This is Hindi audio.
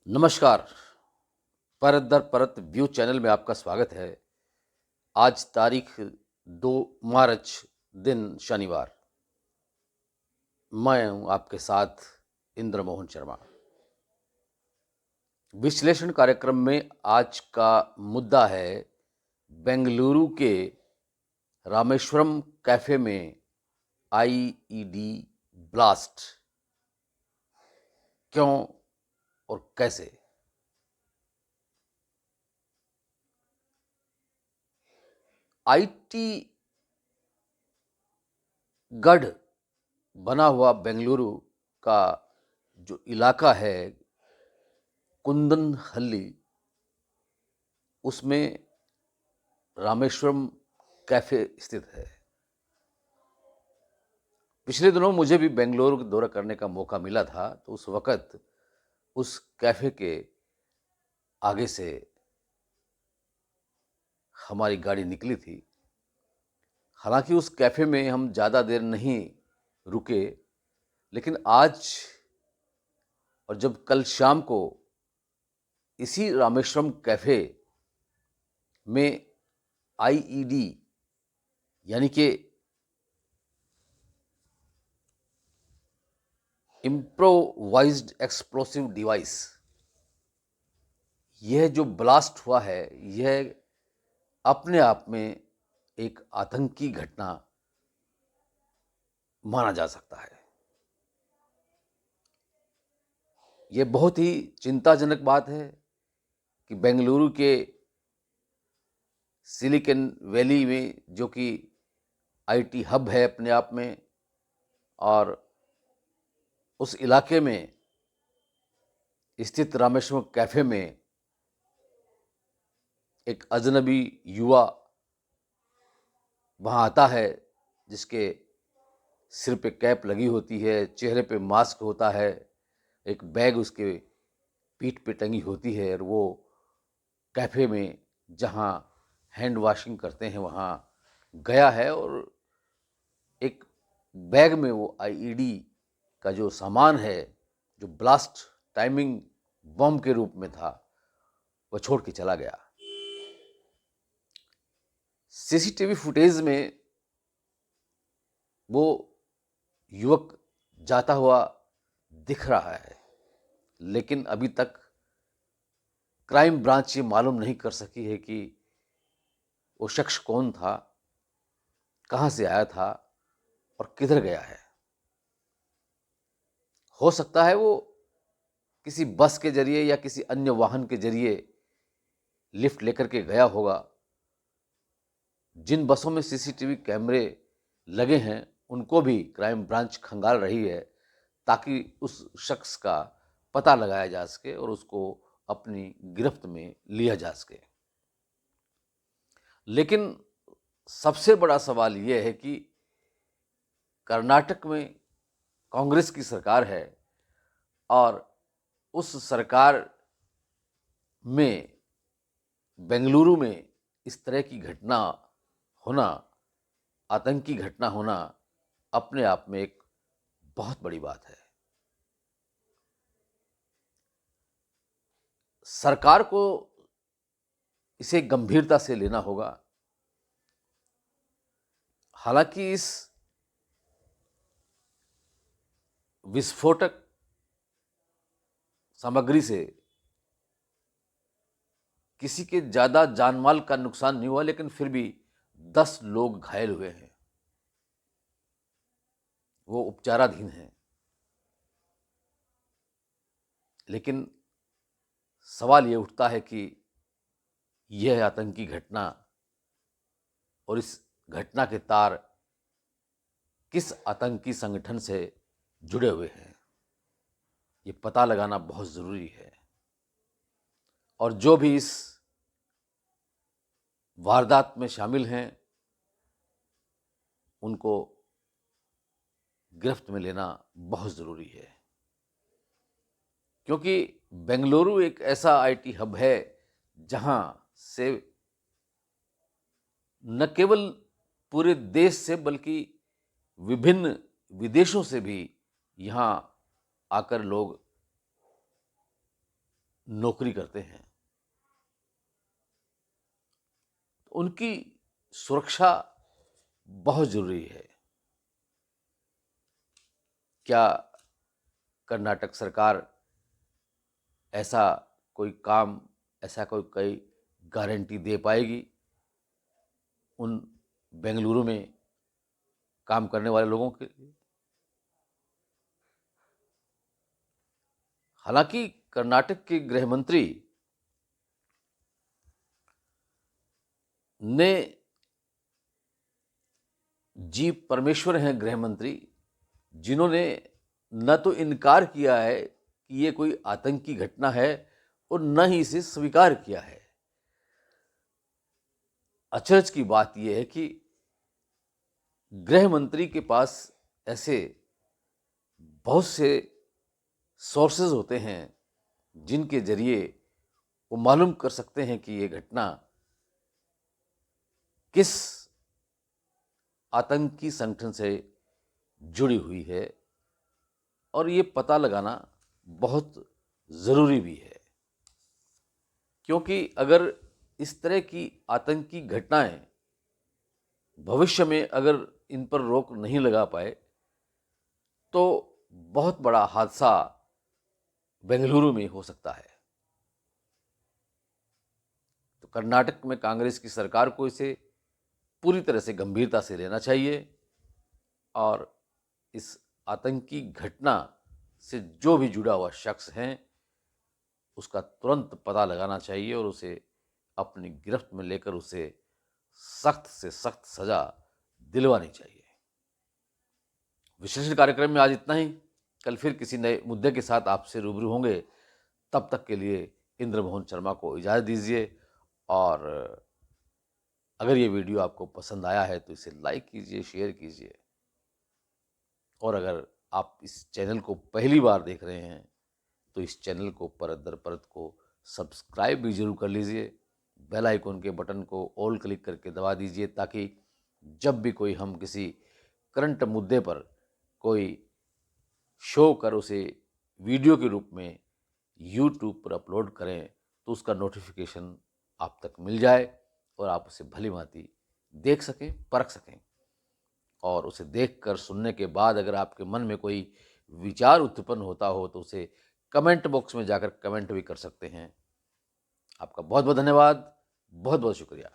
नमस्कार। परत दर परत व्यू चैनल में आपका स्वागत है। आज तारीख 2 मार्च, दिन शनिवार। मैं हूं आपके साथ इंद्र मोहन शर्मा। विश्लेषण कार्यक्रम में आज का मुद्दा है बेंगलुरु के रामेश्वरम कैफे में आईईडी ब्लास्ट। क्यों और कैसे? आईटी गढ़ बना हुआ बेंगलुरु का जो इलाका है कुंदनहल्ली, उसमें रामेश्वरम कैफे स्थित है। पिछले दिनों मुझे भी बेंगलुरु का दौरा करने का मौका मिला था, तो उस वक़्त उस कैफे के आगे से हमारी गाड़ी निकली थी। हालांकि उस कैफे में हम ज़्यादा देर नहीं रुके, लेकिन आज और जब कल शाम को इसी रामेश्वरम कैफे में आईईडी यानी कि इम्प्रोवाइज्ड एक्सप्लोसिव डिवाइस, यह जो ब्लास्ट हुआ है, यह अपने आप में एक आतंकी घटना माना जा सकता है। यह बहुत ही चिंताजनक बात है कि बेंगलुरु के सिलिकॉन वैली में, जो कि आईटी हब है अपने आप में, और उस इलाके में स्थित रामेश्वरम कैफे में एक अजनबी युवा वहाँ आता है, जिसके सिर पे कैप लगी होती है, चेहरे पे मास्क होता है, एक बैग उसके पीठ पे टंगी होती है, और वो कैफे में जहाँ हैंड वॉशिंग करते हैं वहाँ गया है, और एक बैग में वो आईईडी का जो सामान है, जो ब्लास्ट टाइमिंग बम के रूप में था, वह छोड़ के चला गया। सीसीटीवी फुटेज में वो युवक जाता हुआ दिख रहा है, लेकिन अभी तक क्राइम ब्रांच ये मालूम नहीं कर सकी है कि वो शख्स कौन था, कहाँ से आया था और किधर गया है। हो सकता है वो किसी बस के जरिए या किसी अन्य वाहन के जरिए लिफ्ट लेकर के गया होगा। जिन बसों में सीसीटीवी कैमरे लगे हैं उनको भी क्राइम ब्रांच खंगाल रही है, ताकि उस शख्स का पता लगाया जा सके और उसको अपनी गिरफ्त में लिया जा सके। लेकिन सबसे बड़ा सवाल यह है कि कर्नाटक में कांग्रेस की सरकार है, और उस सरकार में बेंगलुरु में इस तरह की घटना होना, आतंकी घटना होना, अपने आप में एक बहुत बड़ी बात है। सरकार को इसे गंभीरता से लेना होगा। हालांकि इस विस्फोटक सामग्री से किसी के ज़्यादा जानमाल का नुकसान नहीं हुआ, लेकिन फिर भी 10 लोग घायल हुए हैं, वो उपचाराधीन हैं। लेकिन सवाल ये उठता है कि यह आतंकी घटना और इस घटना के तार किस आतंकी संगठन से जुड़े हुए हैं, ये पता लगाना बहुत ज़रूरी है। और जो भी इस वारदात में शामिल हैं उनको गिरफ्त में लेना बहुत ज़रूरी है, क्योंकि बेंगलुरु एक ऐसा आईटी हब है जहां से न केवल पूरे देश से बल्कि विभिन्न विदेशों से भी यहाँ आकर लोग नौकरी करते हैं, उनकी सुरक्षा बहुत ज़रूरी है। क्या कर्नाटक सरकार ऐसा कोई काम, ऐसा कोई गारंटी दे पाएगी उन बेंगलुरु में काम करने वाले लोगों के लिए? हालांकि कर्नाटक के गृह मंत्री ने, जी परमेश्वर हैं गृह मंत्री, जिन्होंने न तो इनकार किया है कि ये कोई आतंकी घटना है और न ही इसे स्वीकार किया है। अचरज की बात यह है कि गृह मंत्री के पास ऐसे बहुत से सोर्सेज होते हैं जिनके जरिए वो मालूम कर सकते हैं कि ये घटना किस आतंकी संगठन से जुड़ी हुई है, और ये पता लगाना बहुत ज़रूरी भी है, क्योंकि अगर इस तरह की आतंकी घटनाएं भविष्य में अगर इन पर रोक नहीं लगा पाए तो बहुत बड़ा हादसा बेंगलुरु में हो सकता है। तो कर्नाटक में कांग्रेस की सरकार को इसे पूरी तरह से गंभीरता से लेना चाहिए और इस आतंकी घटना से जो भी जुड़ा हुआ शख्स है उसका तुरंत पता लगाना चाहिए और उसे अपनी गिरफ्त में लेकर उसे सख्त से सख्त सजा दिलवानी चाहिए। विश्लेषण कार्यक्रम में आज इतना ही। कल फिर किसी नए मुद्दे के साथ आपसे रूबरू होंगे। तब तक के लिए इंद्रमोहन शर्मा को इजाज़त दीजिए, और अगर ये वीडियो आपको पसंद आया है तो इसे लाइक कीजिए, शेयर कीजिए, और अगर आप इस चैनल को पहली बार देख रहे हैं तो इस चैनल को परत दर परत को सब्सक्राइब भी जरूर कर लीजिए। बेल आइकन के बटन को ऑल क्लिक करके दबा दीजिए, ताकि जब भी कोई हम किसी करंट मुद्दे पर कोई शो कर उसे वीडियो के रूप में यूट्यूब पर अपलोड करें तो उसका नोटिफिकेशन आप तक मिल जाए और आप उसे भली भांति देख सकें, परख सकें। और उसे देखकर सुनने के बाद अगर आपके मन में कोई विचार उत्पन्न होता हो तो उसे कमेंट बॉक्स में जाकर कमेंट भी कर सकते हैं। आपका बहुत बहुत धन्यवाद, बहुत बहुत शुक्रिया।